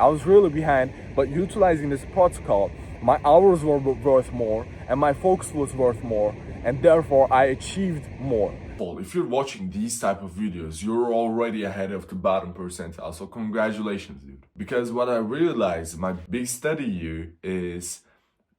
I was really behind, but utilizing this protocol, my hours were worth more and my focus was worth more, and therefore I achieved more. If you're watching these type of videos, you're already ahead of the bottom percentile, so congratulations, dude. Because what I realized, my big study here is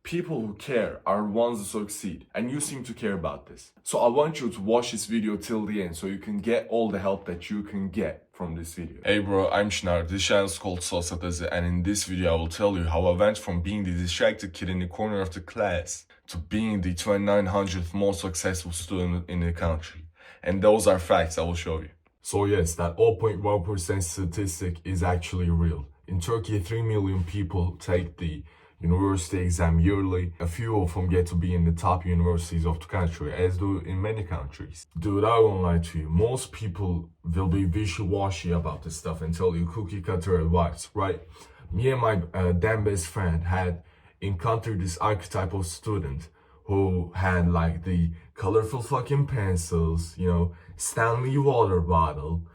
people who care are ones who succeed, and you seem to care about this. So I want you to watch this video till the end so you can get all the help that you can get from this video. Hey bro, I'm Shinar. This channel is called Sosa, and in this video I will tell you how I went from being the distracted kid in the corner of the class to being the 2900th most successful student in the country. And those are facts I will show you. So yes, that 0.1% statistic is actually real. In Turkey, 3 million people take the university exam yearly. A few of them get to be in the top universities of the country, as do in many countries. Dude, I won't lie to you, most people will be wishy-washy about this stuff and tell you cookie cutter advice, right? Me and my damn best friend had encountered this archetype of student who had like the colorful fucking pencils, Stanley water bottle,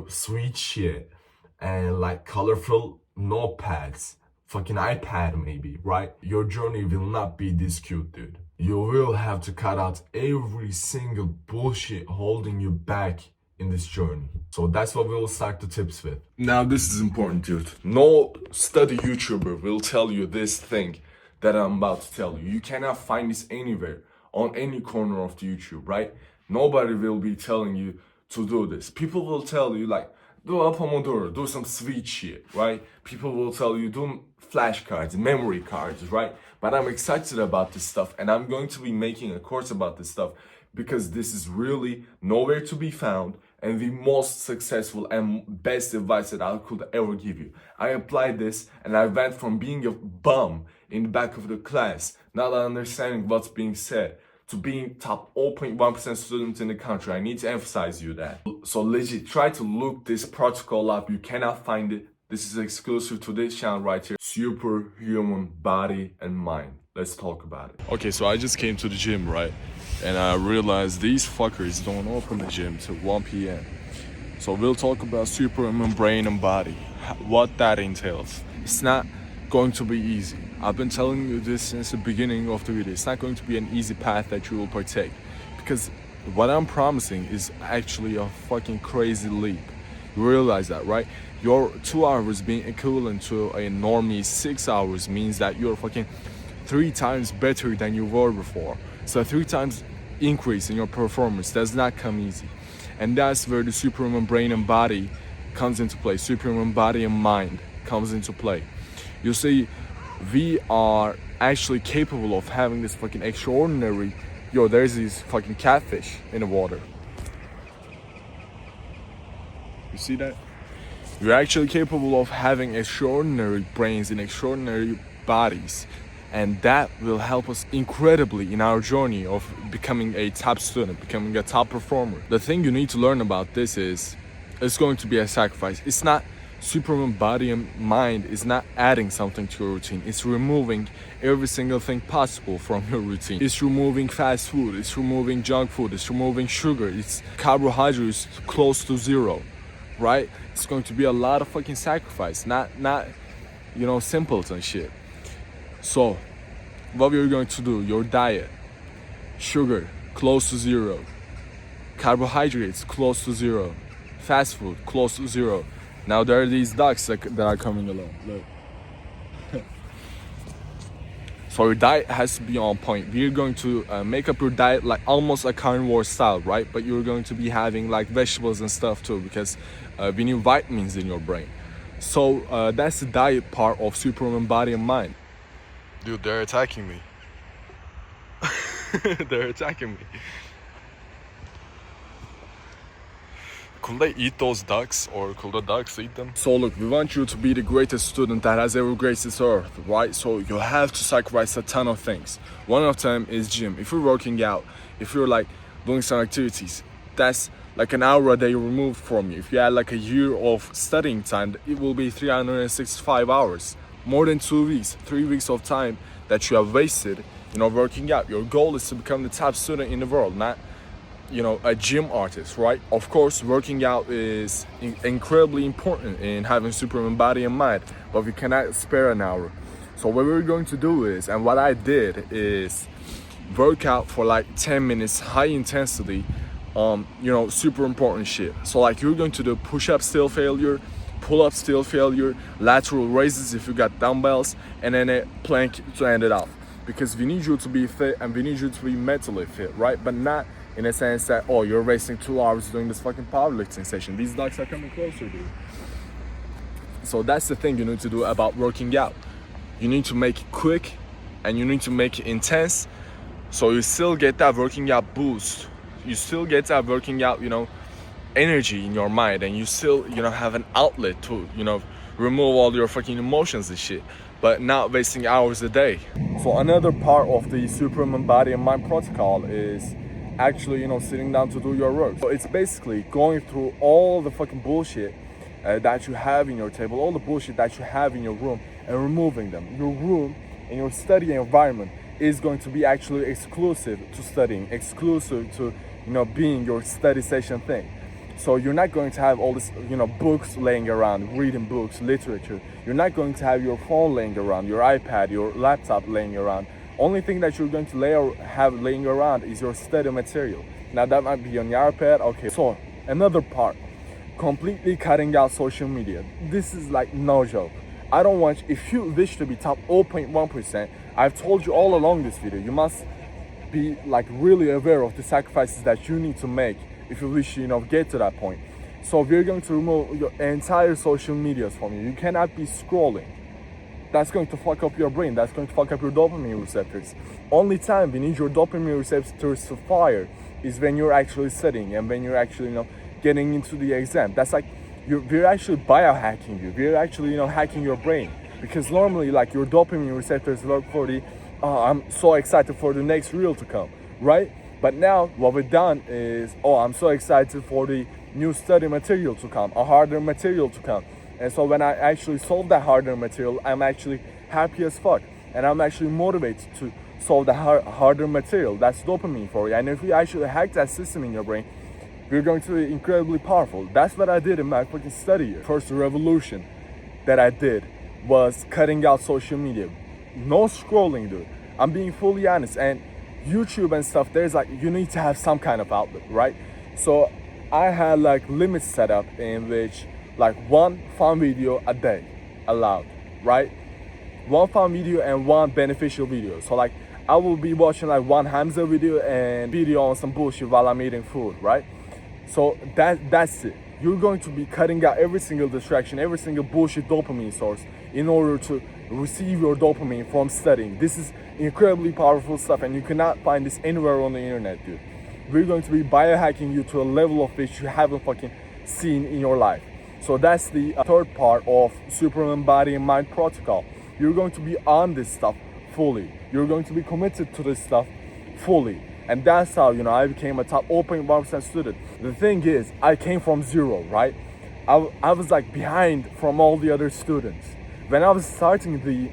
sweet shit, and like colorful notepads, fucking iPad maybe, right? Your journey will not be this cute, dude. You will have to cut out every single bullshit holding you back in this journey. So that's what we'll start the tips with. Now this is important, dude. No study YouTuber will tell you this thing that I'm about to tell you. You cannot find this anywhere on any corner of the YouTube, right? Nobody will be telling you to do this. People will tell you like, do a Pomodoro, do some sweet shit, right? People will tell you do flashcards, memory cards, right? But I'm excited about this stuff, and I'm going to be making a course about this stuff because this is really nowhere to be found and the most successful and best advice that I could ever give you. I applied this and I went from being a bum in the back of the class, not understanding what's being said, to being top 0.1% student in the country. I need to emphasize you that. So legit, try to look this protocol up. You cannot find it. This is exclusive to this channel right here. Superhuman body and mind. Let's talk about it. Okay, so I just came to the gym, right? And I realized these fuckers don't open the gym till 1 p.m. So we'll talk about superhuman brain and body, what that entails. It's not going to be easy. I've been telling you this since the beginning of the video. It's not going to be an easy path that you will partake, because what I'm promising is actually a fucking crazy leap. You realize that, right? Your 2 hours being equivalent to a normie 6 hours means that you're fucking 3 times better than you were before. So 3 times increase in your performance does not come easy. And that's where the superhuman brain and body comes into play. Superhuman body and mind comes into play. You see, we are actually capable of having this fucking extraordinary, there's these fucking catfish in the water. You see that? We're actually capable of having extraordinary brains and extraordinary bodies. And that will help us incredibly in our journey of becoming a top student, becoming a top performer. The thing you need to learn about this is, it's going to be a sacrifice. It's not superhuman body and mind is not adding something to your routine. It's removing every single thing possible from your routine. It's removing fast food, it's removing junk food, it's removing sugar, it's carbohydrates close to zero, right? It's going to be a lot of fucking sacrifice, not simpleton shit. So what we're going to do, your diet, sugar close to zero, carbohydrates close to zero, fast food close to zero. Now there are these ducks that are coming along. Look. So your diet has to be on point. We're going to make up your diet like almost a carnivore style, right? But you're going to be having like vegetables and stuff too, because we need vitamins in your brain. So that's the diet part of superhuman body and mind. Dude, they're attacking me. They're attacking me. Could they eat those ducks, or could the ducks eat them? So look, we want you to be the greatest student that has ever graced this earth, right? So you have to sacrifice a ton of things. One of them is gym. If you're working out, if you're like doing some activities, that's like an hour a day removed from you. If you had like a year of studying time, it will be 365 hours. More than 2 weeks, 3 weeks of time that you have wasted, working out. Your goal is to become the top student in the world, not a gym artist, right? Of course, working out is incredibly important in having superhuman body and mind, but we cannot spare an hour. So what we're going to do is, and what I did is work out for like 10 minutes, high intensity, super important shit. So like you're going to do push-up still failure, pull-up still failure, lateral raises if you got dumbbells, and then a plank to end it off. Because we need you to be fit and we need you to be mentally fit, right? But not in a sense that, oh, you're wasting 2 hours doing this fucking powerlifting session. These dogs are coming closer, dude. So that's the thing you need to do about working out. You need to make it quick and you need to make it intense, so you still get that working out boost. You still get that working out, energy in your mind, and you still, have an outlet to, remove all your fucking emotions and shit, but not wasting hours a day. So another part of the superhuman body and mind protocol is actually, sitting down to do your work. So it's basically going through all the fucking bullshit that you have in your table, all the bullshit that you have in your room, and removing them. Your room and your study environment is going to be actually exclusive to studying, exclusive to, being your study session thing. So you're not going to have all this, books laying around, reading books, literature. You're not going to have your phone laying around, your iPad, your laptop laying around. Only thing that you're going to have laying around is your study material. Now that might be on your iPad, okay. So another part, completely cutting out social media. This is like no joke. I don't want, if you wish to be top 0.1%, I've told you all along this video, you must be like really aware of the sacrifices that you need to make if you wish to, get to that point. So we're going to remove your entire social medias from you. You cannot be scrolling. That's going to fuck up your brain. That's going to fuck up your dopamine receptors. Only time we need your dopamine receptors to fire is when you're actually studying and when you're actually, getting into the exam. That's like, we're actually biohacking you. We're actually, hacking your brain. Because normally, like, your dopamine receptors work for the, I'm so excited for the next reel to come, right? But now, what we've done is, I'm so excited for the new study material to come, a harder material to come. And so when I actually solve that harder material, I'm actually happy as fuck. And I'm actually motivated to solve the harder material. That's dopamine for you. And if we actually hack that system in your brain, we're going to be incredibly powerful. That's what I did in my fucking study year. First revolution that I did was cutting out social media. No scrolling, dude. I'm being fully honest. And YouTube and stuff, there's like, you need to have some kind of outlet, right? So I had like limits set up in which like one fun video a day allowed, right? One fun video and one beneficial video. So like I will be watching like one Hamza video and video on some bullshit while I'm eating food, right? So that's it. You're going to be cutting out every single distraction, every single bullshit dopamine source in order to receive your dopamine from studying. This is incredibly powerful stuff, and you cannot find this anywhere on the internet, dude. We're going to be biohacking you to a level of which you haven't fucking seen in your life. So that's the third part of superhuman body and mind protocol. You're going to be on this stuff fully. You're going to be committed to this stuff fully. And that's how, I became a top 0.1% student. The thing is, I came from zero, right? I was like behind from all the other students. When I was starting the,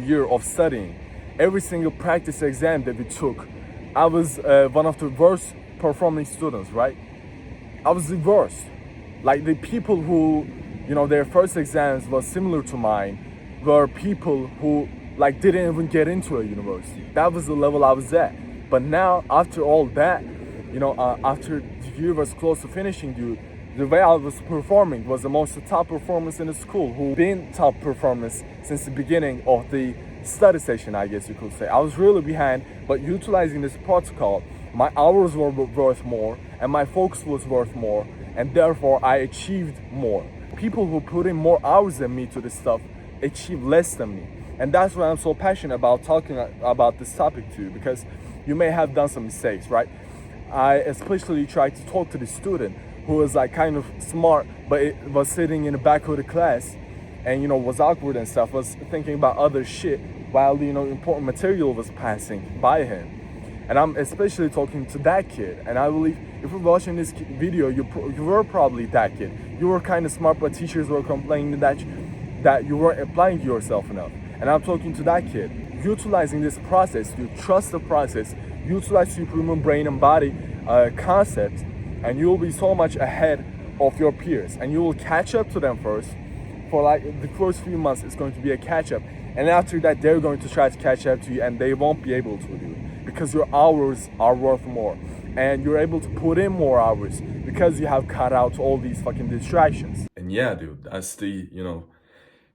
year of studying, every single practice exam that we took, I was one of the worst performing students, right? I was the worst. Like the people who, their first exams was similar to mine were people who like didn't even get into a university. That was the level I was at. But now, after all that, after the year was close to finishing, dude, the way I was performing was the most top performance in the school, who been top performance since the beginning of the study session, I guess you could say. I was really behind, but utilizing this protocol, my hours were worth more, and my focus was worth more, and therefore I achieved more. People who put in more hours than me to this stuff achieve less than me. And that's why I'm so passionate about talking about this topic to you, because you may have done some mistakes, right? I especially tried to talk to the student who was like kind of smart, but it was sitting in the back of the class and, was awkward and stuff, was thinking about other shit while the, important material was passing by him. And I'm especially talking to that kid. And I believe if you're watching this video, you were probably that kid. You were kind of smart, but teachers were complaining that you weren't applying to yourself enough. And I'm talking to that kid. Utilizing this process, you trust the process, utilize superhuman brain and body concept, and you will be so much ahead of your peers, and you will catch up to them first. For like the first few months, it's going to be a catch up, and after that, they're going to try to catch up to you, and they won't be able to do it because your hours are worth more, and you're able to put in more hours because you have cut out all these fucking distractions. And yeah, dude, that's the,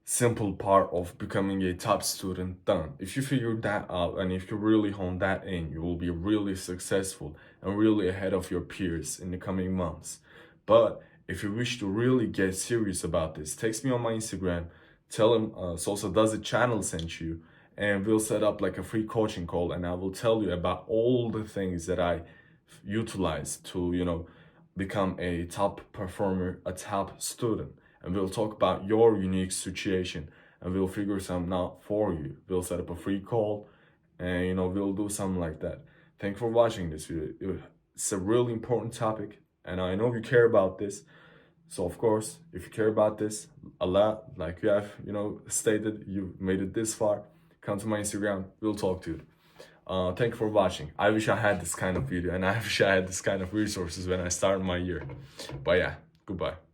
simple part of becoming a top student done. If you figure that out and if you really hone that in, you will be really successful and really ahead of your peers in the coming months. But if you wish to really get serious about this, text me on my Instagram, tell him Sosa Does It channel sent you, and we'll set up like a free coaching call, and I will tell you about all the things that I utilize to, become a top performer, a top student. And we'll talk about your unique situation, and we'll figure something out for you. We'll set up a free call, and we'll do something like that. Thank you for watching this video. It's a really important topic, and I know you care about this. So of course, if you care about this a lot, like you have, stated, you made it this far, come to my Instagram, we'll talk to you. Thank you for watching. I wish I had this kind of video, and I wish I had this kind of resources when I started my year. But yeah, goodbye.